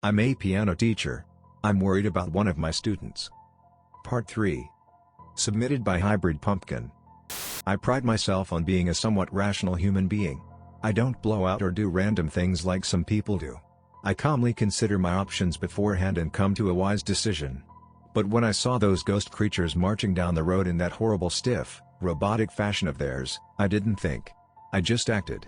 I'm a piano teacher. I'm worried about one of my students. Part 3. Submitted by Hybrid Pumpkin. I pride myself on being a somewhat rational human being. I don't blow out or do random things like some people do. I calmly consider my options beforehand and come to a wise decision. But when I saw those ghost creatures marching down the road in that horrible stiff, robotic fashion of theirs, I didn't think. I just acted.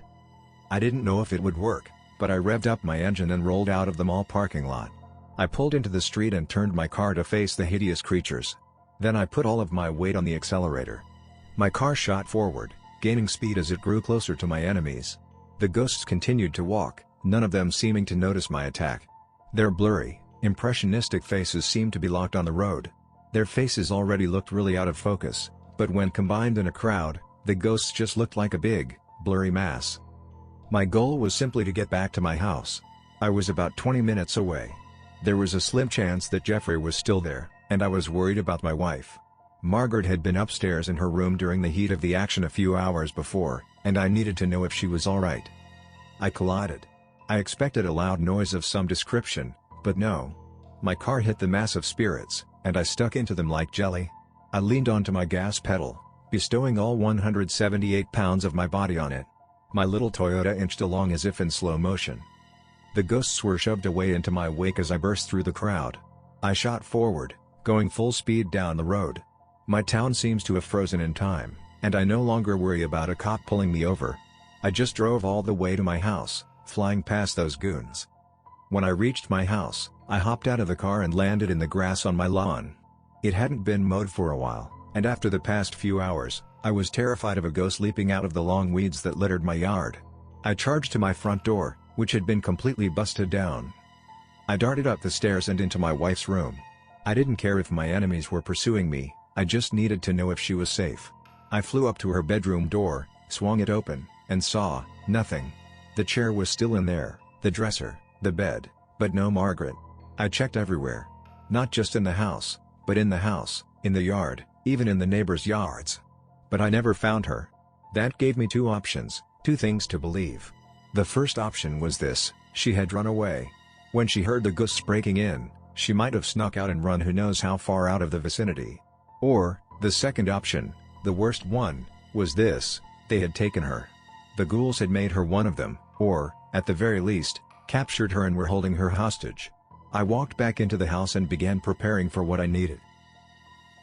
I didn't know if it would work, but I revved up my engine and rolled out of the mall parking lot. I pulled into the street and turned my car to face the hideous creatures. Then I put all of my weight on the accelerator. My car shot forward, gaining speed as it grew closer to my enemies. The ghosts continued to walk, none of them seeming to notice my attack. Their blurry, impressionistic faces seemed to be locked on the road. Their faces already looked really out of focus, but when combined in a crowd, the ghosts just looked like a big, blurry mass. My goal was simply to get back to my house. I was about 20 minutes away. There was a slim chance that Jeffrey was still there, and I was worried about my wife. Margaret had been upstairs in her room during the heat of the action a few hours before, and I needed to know if she was alright. I collided. I expected a loud noise of some description, but no. My car hit the mass of spirits, and I stuck into them like jelly. I leaned onto my gas pedal, bestowing all 178 pounds of my body on it. My little Toyota inched along as if in slow motion. The ghosts were shoved away into my wake as I burst through the crowd. I shot forward, going full speed down the road. My town seems to have frozen in time, and I no longer worry about a cop pulling me over. I just drove all the way to my house, flying past those goons. When I reached my house, I hopped out of the car and landed in the grass on my lawn. It hadn't been mowed for a while, and after the past few hours, I was terrified of a ghost leaping out of the long weeds that littered my yard. I charged to my front door, which had been completely busted down. I darted up the stairs and into my wife's room. I didn't care if my enemies were pursuing me, I just needed to know if she was safe. I flew up to her bedroom door, swung it open, and saw nothing. The chair was still in there, the dresser, the bed, but no Margaret. I checked everywhere. Not just in the house, but in the house, in the yard, even in the neighbors' yards. But I never found her. That gave me two options, two things to believe. The first option was this: she had run away. When she heard the ghosts breaking in, she might have snuck out and run who knows how far out of the vicinity. Or, the second option, the worst one, was this: they had taken her. The ghouls had made her one of them, or, at the very least, captured her and were holding her hostage. I walked back into the house and began preparing for what I needed.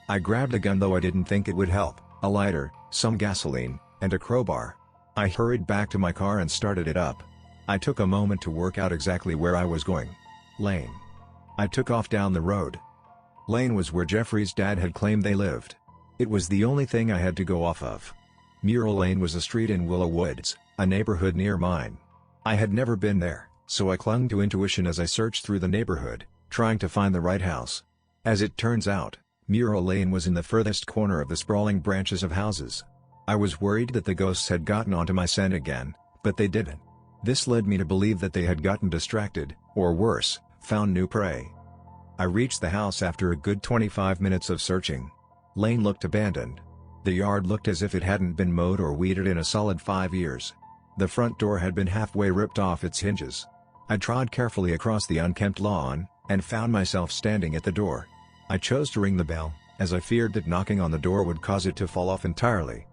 I grabbed a gun, though I didn't think it would help, a lighter, some gasoline, and a crowbar. I hurried back to my car and started it up. I took a moment to work out exactly where I was going. Lane. I took off down the road. Lane was where Jeffrey's dad had claimed they lived. It was the only thing I had to go off of. Mural Lane was a street in Willow Woods, a neighborhood near mine. I had never been there, so I clung to intuition as I searched through the neighborhood, trying to find the right house. As it turns out, Mural Lane was in the furthest corner of the sprawling branches of houses. I was worried that the ghosts had gotten onto my scent again, but they didn't. This led me to believe that they had gotten distracted, or worse, found new prey. I reached the house after a good 25 minutes of searching. Lane looked abandoned. The yard looked as if it hadn't been mowed or weeded in a solid 5 years. The front door had been halfway ripped off its hinges. I trod carefully across the unkempt lawn, and found myself standing at the door. I chose to ring the bell, as I feared that knocking on the door would cause it to fall off entirely.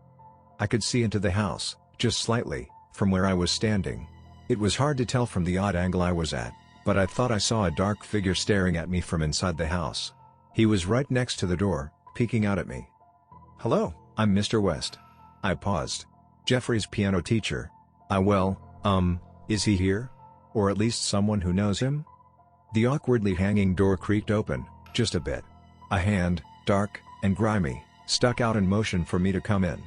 I could see into the house, just slightly, from where I was standing. It was hard to tell from the odd angle I was at, but I thought I saw a dark figure staring at me from inside the house. He was right next to the door, peeking out at me. "Hello, I'm Mr. West." I paused. "Jeffrey's piano teacher. Is he here? Or at least someone who knows him?" The awkwardly hanging door creaked open, just a bit. A hand, dark and grimy, stuck out and motioned for me to come in.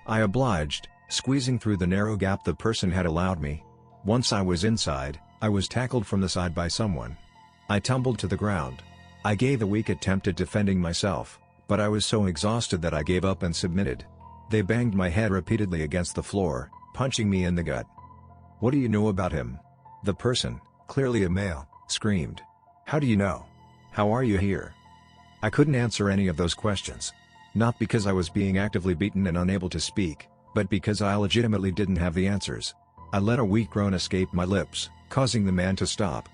I obliged, squeezing through the narrow gap the person had allowed me. Once I was inside, I was tackled from the side by someone. I tumbled to the ground. I gave a weak attempt at defending myself, but I was so exhausted that I gave up and submitted. They banged my head repeatedly against the floor, punching me in the gut. "What do you know about him?" The person, clearly a male, screamed. "How do you know? How are you here?" I couldn't answer any of those questions. Not because I was being actively beaten and unable to speak, but because I legitimately didn't have the answers. I let a weak groan escape my lips, causing the man to stop.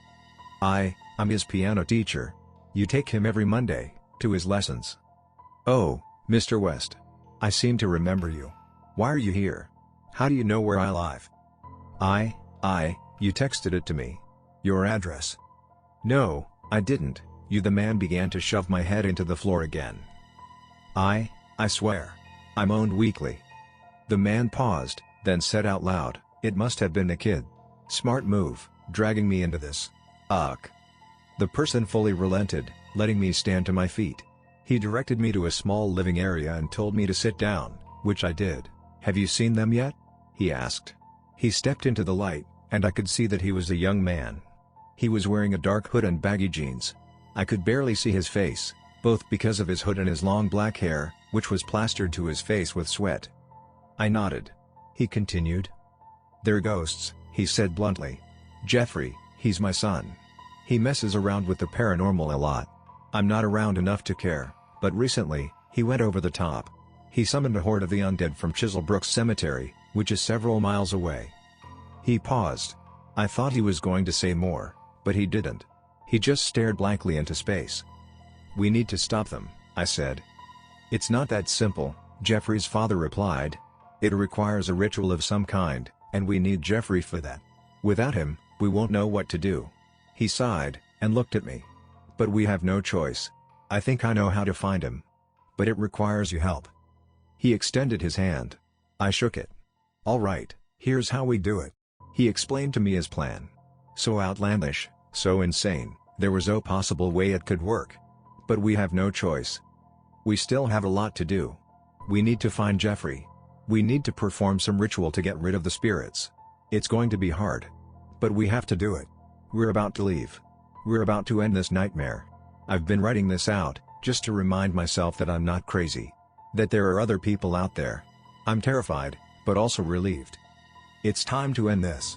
I'm his piano teacher. You take him every Monday, to his lessons. Oh, Mr. West. I seem to remember you. Why are you here? How do you know where I live? You texted it to me. Your address. No, I didn't. The man began to shove my head into the floor again. I swear. I moaned weakly. The man paused, then said out loud, it must have been a kid. Smart move, dragging me into this. Ugh. The person fully relented, letting me stand to my feet. He directed me to a small living area and told me to sit down, which I did. Have you seen them yet? He asked. He stepped into the light, and I could see that he was a young man. He was wearing a dark hood and baggy jeans. I could barely see his face, both because of his hood and his long black hair, which was plastered to his face with sweat. I nodded. He continued. They're ghosts, he said bluntly. Jeffrey, he's my son. He messes around with the paranormal a lot. I'm not around enough to care, but recently, he went over the top. He summoned a horde of the undead from Chiselbrook Cemetery, which is several miles away. He paused. I thought he was going to say more, but he didn't. He just stared blankly into space. We need to stop them, I said. It's not that simple, Jeffrey's father replied. It requires a ritual of some kind, and we need Jeffrey for that. Without him, we won't know what to do. He sighed, and looked at me. But we have no choice. I think I know how to find him. But it requires your help. He extended his hand. I shook it. All right, here's how we do it. He explained to me his plan. So outlandish, so insane, there was no possible way it could work. But we have no choice. We still have a lot to do. We need to find Jeffrey. We need to perform some ritual to get rid of the spirits. It's going to be hard. But we have to do it. We're about to leave. We're about to end this nightmare. I've been writing this out, just to remind myself that I'm not crazy. That there are other people out there. I'm terrified, but also relieved. It's time to end this.